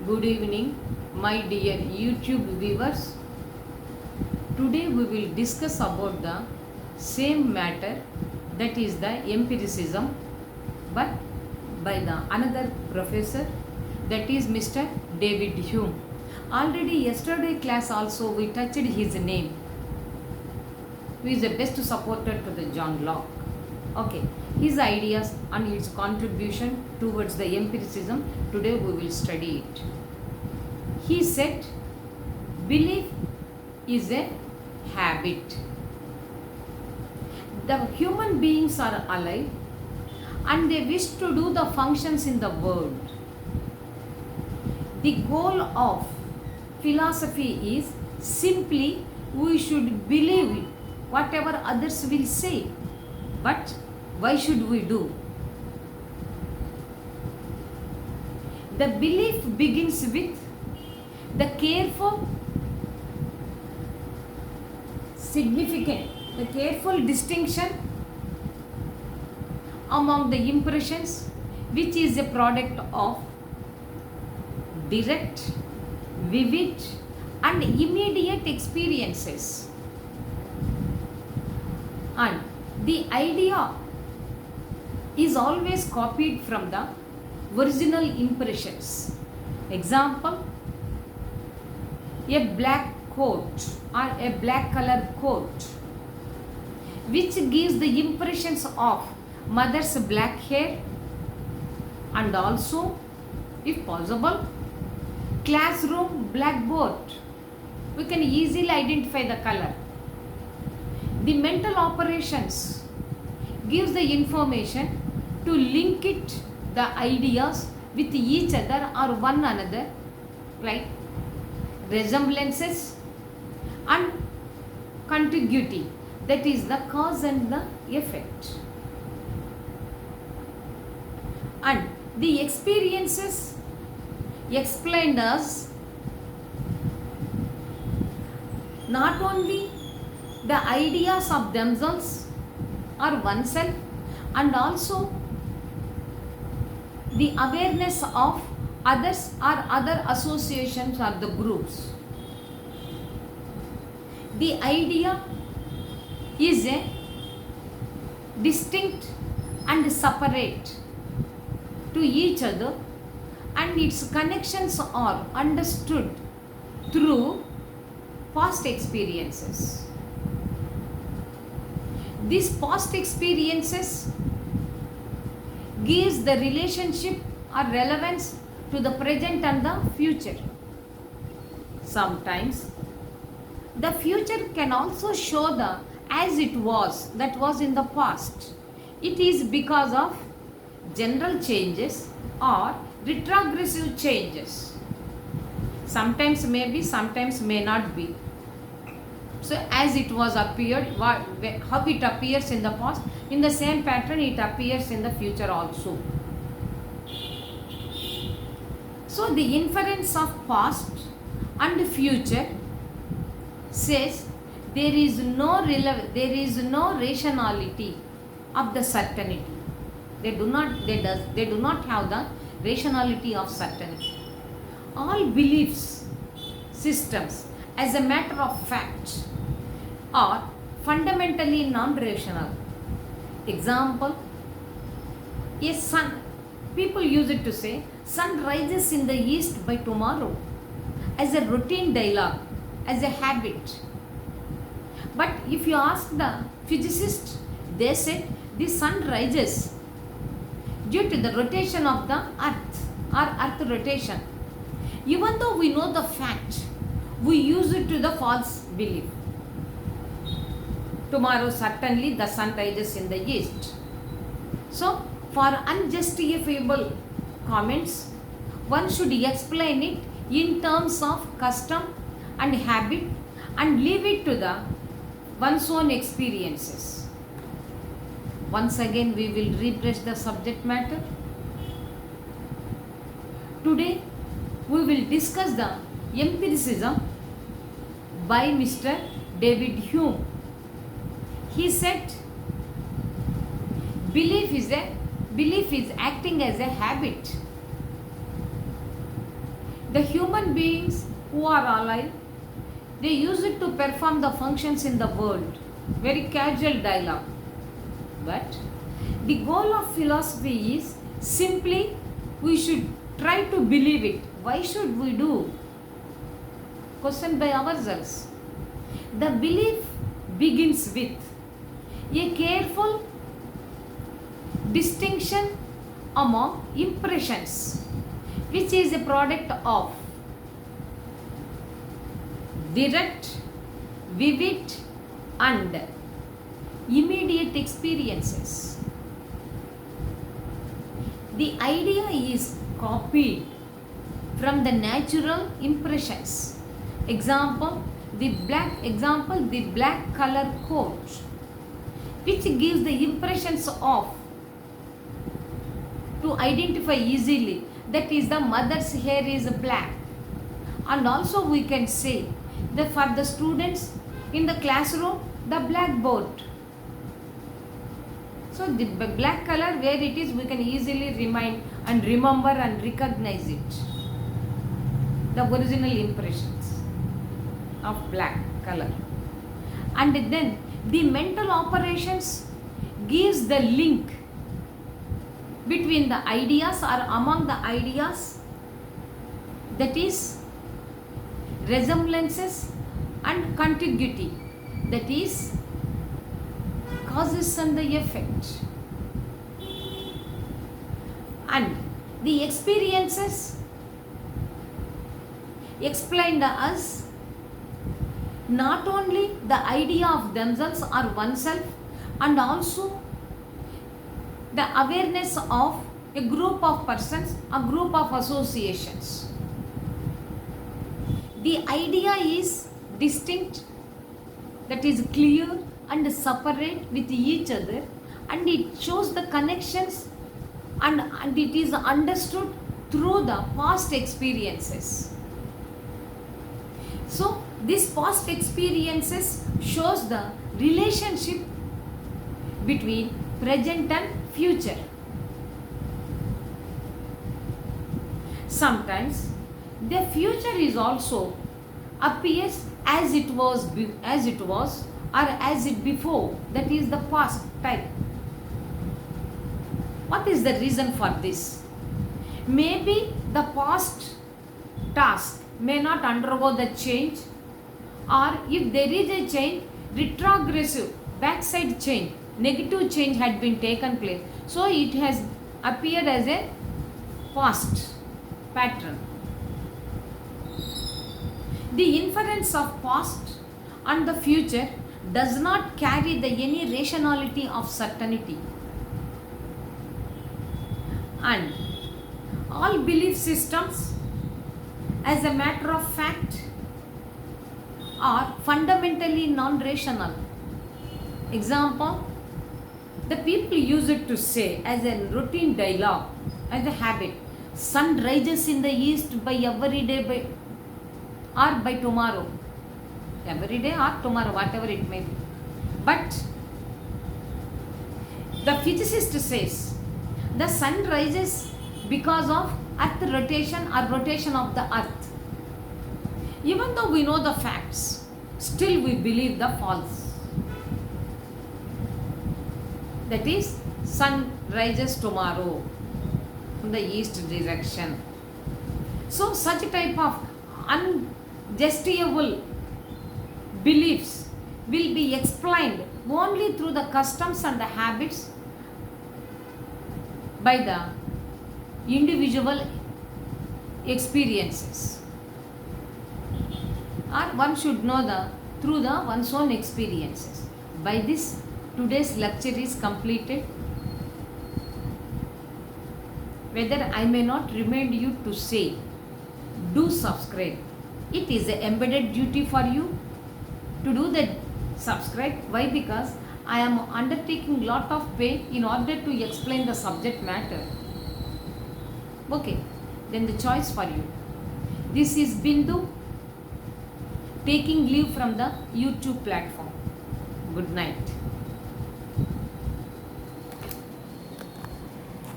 Good evening, my dear YouTube viewers. Today we will discuss about the same matter, that is the empiricism, but by the another professor, that is Mr. David Hume. Already yesterday class also we touched his name, who is the best supporter to the John Locke. Okay, his ideas and its contribution towards the empiricism, today we will study it. He said, belief is a habit. The human beings are alive and they wish to do the functions in the world. The goal of philosophy is simply we should believe whatever others will say. But why should we do? The belief begins with the careful distinction among the impressions, which is a product of direct, vivid and immediate experiences, and the idea is always copied from the original impressions. Example, a black coat or a black color coat, which gives the impressions of mother's black hair and also, if possible, classroom blackboard. We can easily identify the color. The mental operations gives the information to link it, the ideas with each other or one another, like resemblances and contiguity, that is the cause and the effect. And the experiences explained us not only the ideas of themselves or oneself, and also the awareness of others or other associations or the groups. The idea is a distinct and separate to each other, and its connections are understood through past experiences. These past experiences gives the relationship or relevance to the present and the future. Sometimes the future can also show the as it was, that was in the past. It is because of general changes or retrogressive changes. Sometimes may be, sometimes may not be. So as it was appeared, how it appears in the past, in the same pattern it appears in the future also. So the inference of past and future says there is no rationality of the certainty. They do not have the rationality of certainty. All beliefs systems, as a matter of fact, are fundamentally non-rational. Example, a sun. People use it to say, sun rises in the east by tomorrow, as a routine dialogue, as a habit. But if you ask the physicists, they said the sun rises due to the rotation of the earth or earth rotation. Even though we know the fact, we use it to the false belief. Tomorrow certainly the sun rises in the east. So for unjustifiable comments, one should explain it in terms of custom and habit and leave it to the one's own experiences. Once again we will refresh the subject matter. Today we will discuss the empiricism by Mr. David Hume. He said, belief is acting as a habit. The human beings who are alive, they use it to perform the functions in the world. Very casual dialogue. But the goal of philosophy is simply we should try to believe it. Why should we do? Question by ourselves. The belief begins with a careful distinction among impressions, which is a product of direct, vivid, and immediate experiences. The idea is copied from the natural impressions. The black color coat, which gives the impressions of to identify easily, that is the mother's hair is black. And also we can say that for the students in the classroom, the blackboard. So the black color, where it is, we can easily remind and remember and recognize it. The original impressions of black color. And then the mental operations gives the link between the ideas or among the ideas, that is resemblances and contiguity, that is causes and the effect. And the experiences explained us not only the idea of themselves or oneself, and also the awareness of a group of persons, a group of associations. The idea is distinct, that is clear and separate with each other, and it shows the connections, and it is understood through the past experiences. So these past experiences shows the relationship between present and future. Sometimes the future is also appears as it was or as it before, that is the past type. What is the reason for this? Maybe the past task may not undergo the change, or if there is a change, retrogressive, backside change, negative change had been taken place. So it has appeared as a past pattern. The inference of past and the future does not carry any rationality of certainty. And all belief systems, as a matter of fact, are fundamentally non-rational. Example, the people use it to say as a routine dialogue, as a habit, sun rises in the east by every day or by tomorrow. Every day or tomorrow, whatever it may be. But the physicist says the sun rises because of earth rotation or rotation of the earth. Even though we know the facts, still we believe the false. That is, sun rises tomorrow from the east direction. So such type of unjustifiable beliefs will be explained only through the customs and the habits by the individual experiences. Or one should know through one's own experiences. By this, today's lecture is completed. Whether I may not remind you to say, do subscribe. It is an embedded duty for you to do that subscribe. Why? Because I am undertaking lot of pain in order to explain the subject matter. Okay, then the choice for you. This is Bindu taking leave from the YouTube platform. Good night.